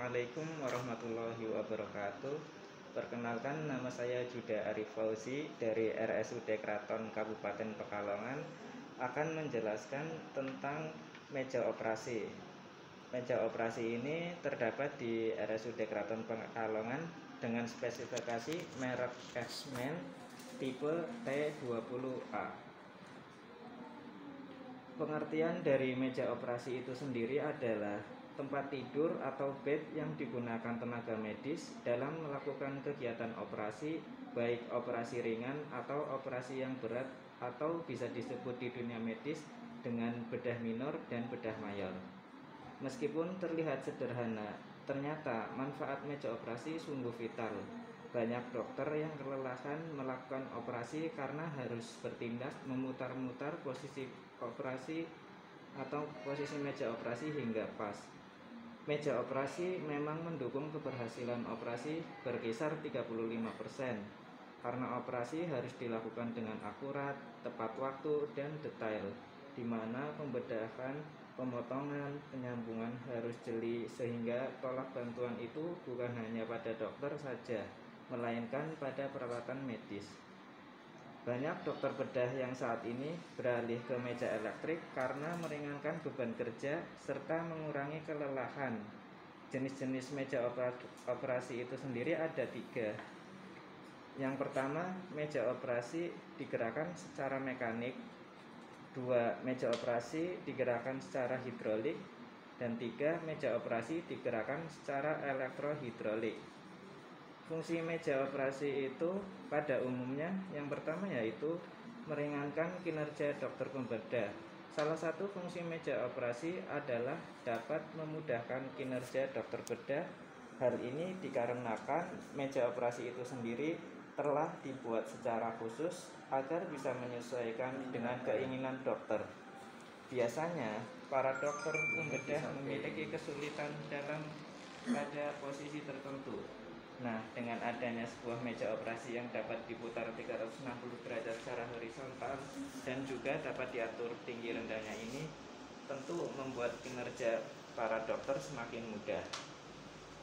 Assalamualaikum warahmatullahi wabarakatuh. Perkenalkan, nama saya Juda Arif Fauzi dari RSUD Kraton Kabupaten Pekalongan akan menjelaskan tentang meja operasi. Meja operasi ini terdapat di RSUD Kraton Pekalongan dengan spesifikasi merek X-Men tipe T20A. Pengertian dari meja operasi itu sendiri adalah tempat tidur atau bed yang digunakan tenaga medis dalam melakukan kegiatan operasi, baik operasi ringan atau operasi yang berat, atau bisa disebut di dunia medis dengan bedah minor dan bedah mayor. Meskipun terlihat sederhana, ternyata manfaat meja operasi sungguh vital. Banyak dokter yang kelelahan melakukan operasi karena harus bertindak memutar-mutar posisi operasi atau posisi meja operasi hingga pas. Meja operasi memang mendukung keberhasilan operasi berkisar 35%, karena operasi harus dilakukan dengan akurat, tepat waktu, dan detail, di mana pembedahan, pemotongan, penyambungan harus jeli sehingga tolak bantuan itu bukan hanya pada dokter saja, melainkan pada peralatan medis. Banyak dokter bedah yang saat ini beralih ke meja elektrik karena meringankan beban kerja serta mengurangi kelelahan. Jenis-jenis meja operasi itu sendiri ada 3. Yang pertama, meja operasi digerakkan secara mekanik. 2, meja operasi digerakkan secara hidrolik. Dan 3, meja operasi digerakkan secara elektrohidrolik. Fungsi meja operasi itu pada umumnya yang pertama yaitu meringankan kinerja dokter pembedah. Salah satu fungsi meja operasi adalah dapat memudahkan kinerja dokter bedah. Hal ini dikarenakan meja operasi itu sendiri telah dibuat secara khusus agar bisa menyesuaikan dengan keinginan dokter. Biasanya para dokter pembedah memiliki kesulitan dalam pada posisi tertentu. Nah, dengan adanya sebuah meja operasi yang dapat diputar 360 derajat secara horizontal dan juga dapat diatur tinggi rendahnya ini, tentu membuat kinerja para dokter semakin mudah.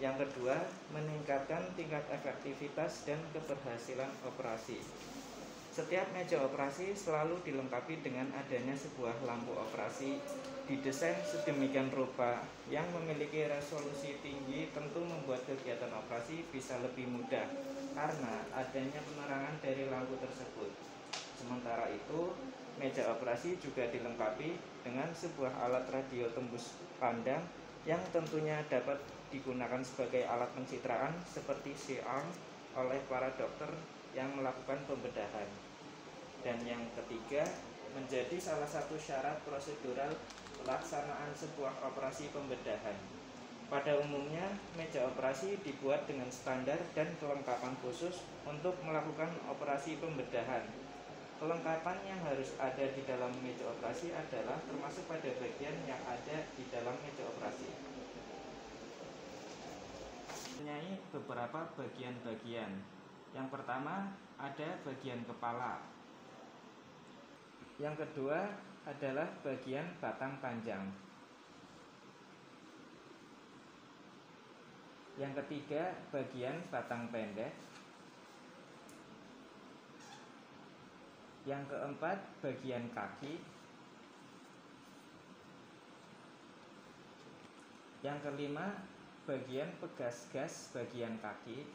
Yang kedua, meningkatkan tingkat efektivitas dan keberhasilan operasi. Setiap meja operasi selalu dilengkapi dengan adanya sebuah lampu operasi didesain sedemikian rupa yang memiliki resolusi tinggi, tentu membuat kegiatan operasi bisa lebih mudah karena adanya penerangan dari lampu tersebut. Sementara itu, meja operasi juga dilengkapi dengan sebuah alat radio tembus pandang yang tentunya dapat digunakan sebagai alat pencitraan seperti C-arm oleh para dokter yang melakukan pembedahan. Dan yang ketiga, menjadi salah satu syarat prosedural pelaksanaan sebuah operasi pembedahan. Pada umumnya, meja operasi dibuat dengan standar dan kelengkapan khusus untuk melakukan operasi pembedahan. Kelengkapan yang harus ada di dalam meja operasi adalah termasuk pada bagian yang ada di dalam meja operasi. Mempunyai beberapa bagian-bagian. Yang pertama, ada bagian kepala. Yang kedua adalah bagian batang panjang. Yang ketiga, bagian batang pendek. Yang keempat, bagian kaki. Yang kelima, bagian pegas gas bagian kaki.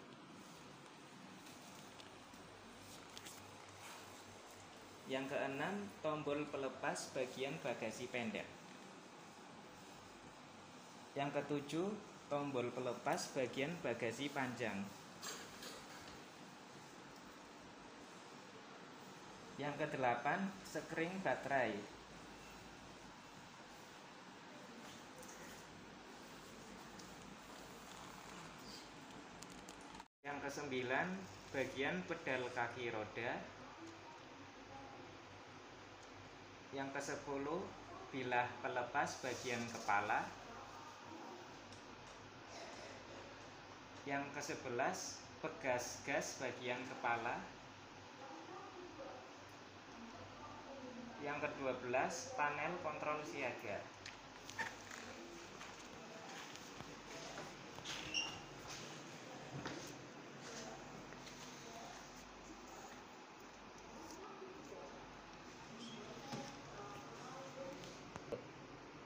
Yang keenam, tombol pelepas bagian bagasi pendek. Yang ketujuh, tombol pelepas bagian bagasi panjang. Yang kedelapan, sekring baterai. Yang kesembilan, bagian pedal kaki roda. Yang ke-10, bilah pelepas bagian kepala. Yang ke-11, pegas gas bagian kepala. Yang ke-12, panel kontrol siaga.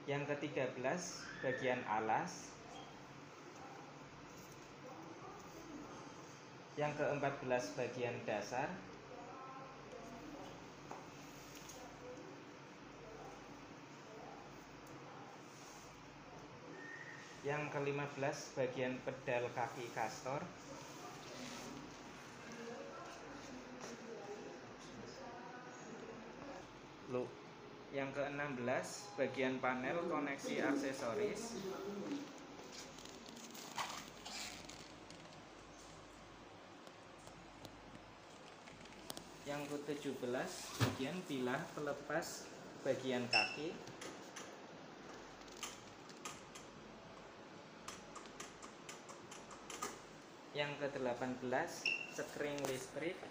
Yang ke-13 bagian alas. Yang ke-14 bagian dasar. Yang ke-15 bagian pedal kaki kastor. Yang ke-16 bagian panel koneksi aksesoris. Yang ke-17 bagian bilah pelepas bagian kaki. Yang ke-18 sekring listrik.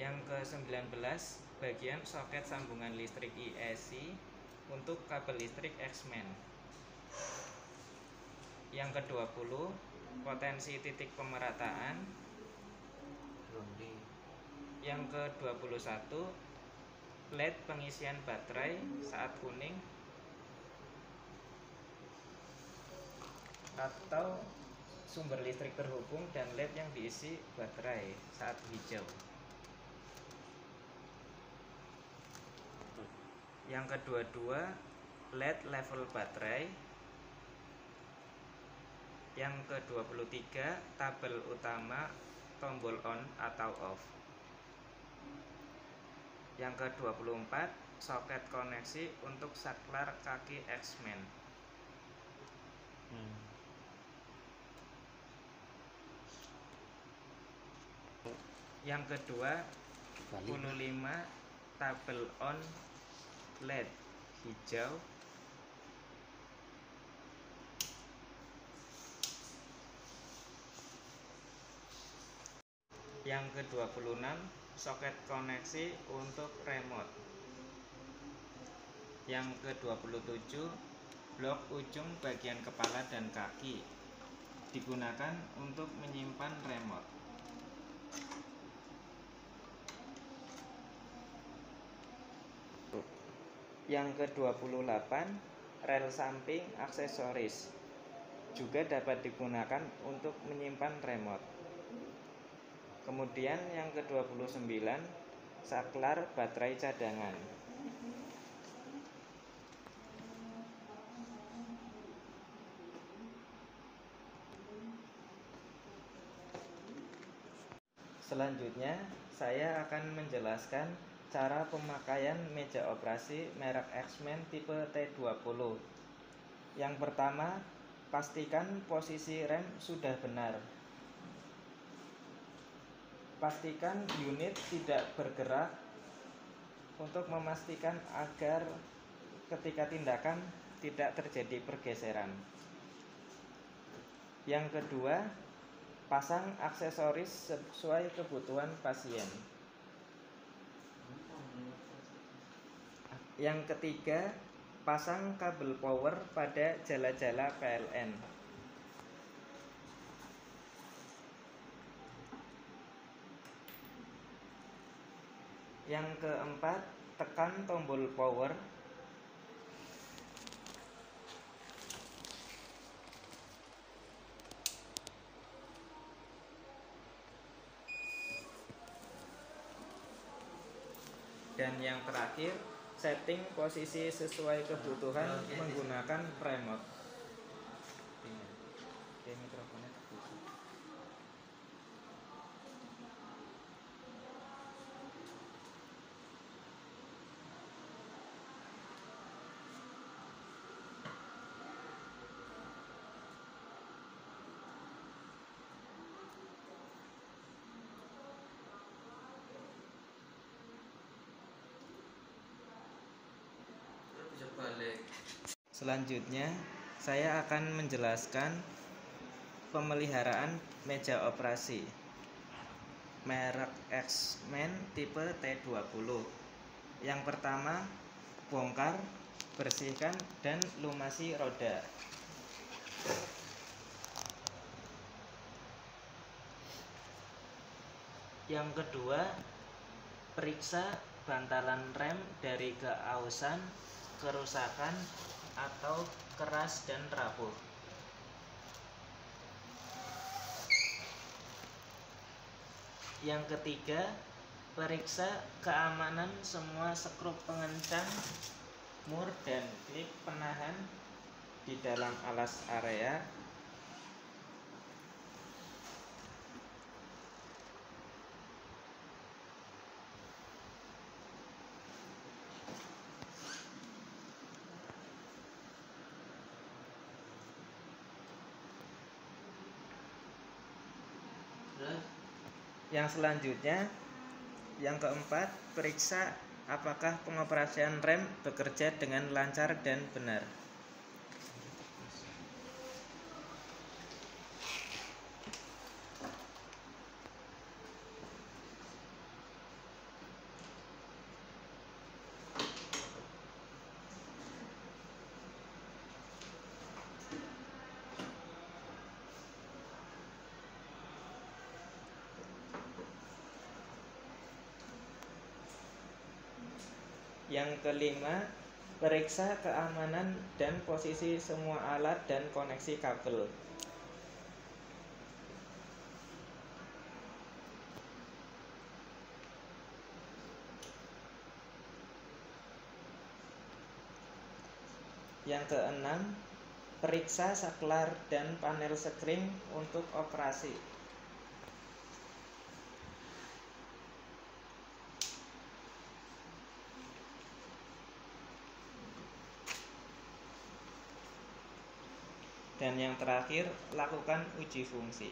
Yang ke-19 bagian soket sambungan listrik IEC untuk kabel listrik X-Men. Yang ke-20 potensi titik pemerataan. Yang ke-21 LED pengisian baterai saat kuning atau sumber listrik terhubung dan LED yang diisi baterai saat hijau. Yang ke-22 LED level baterai. Yang ke-23 tabel utama tombol on atau off. Yang ke-24 soket koneksi untuk saklar kaki X-Men. Yang ke-25 tabel on LED hijau. Yang ke-26 soket koneksi untuk remote. Yang ke-27 blok ujung bagian kepala dan kaki digunakan untuk menyimpan remote. Yang ke-28 rel samping aksesoris juga dapat digunakan untuk menyimpan remote. Kemudian yang ke-29 saklar baterai cadangan. Selanjutnya saya akan menjelaskan cara pemakaian meja operasi merek X-Men tipe T20. Yang pertama, pastikan posisi rem sudah benar. Pastikan unit tidak bergerak untuk memastikan agar ketika tindakan tidak terjadi pergeseran. Yang kedua, pasang aksesoris sesuai kebutuhan pasien. Yang ketiga, pasang kabel power pada jala-jala PLN. Yang keempat, tekan tombol power. Dan yang terakhir, setting posisi sesuai kebutuhan menggunakan remote. Mikrofonnya terbuka. Selanjutnya, saya akan menjelaskan pemeliharaan meja operasi merek X-Men tipe T20. Yang pertama, bongkar, bersihkan, dan lumasi roda. Yang kedua, periksa bantalan rem dari keausan, kerusakan, atau keras dan rapuh. Yang ketiga, periksa keamanan semua skrup pengencang, mur, dan klip penahan di dalam alas area. Yang selanjutnya, yang keempat, periksa apakah pengoperasian rem bekerja dengan lancar dan benar. Yang kelima, periksa keamanan dan posisi semua alat dan koneksi kabel. Yang keenam, periksa saklar dan panel sekring untuk operasi. Dan yang terakhir, lakukan uji fungsi.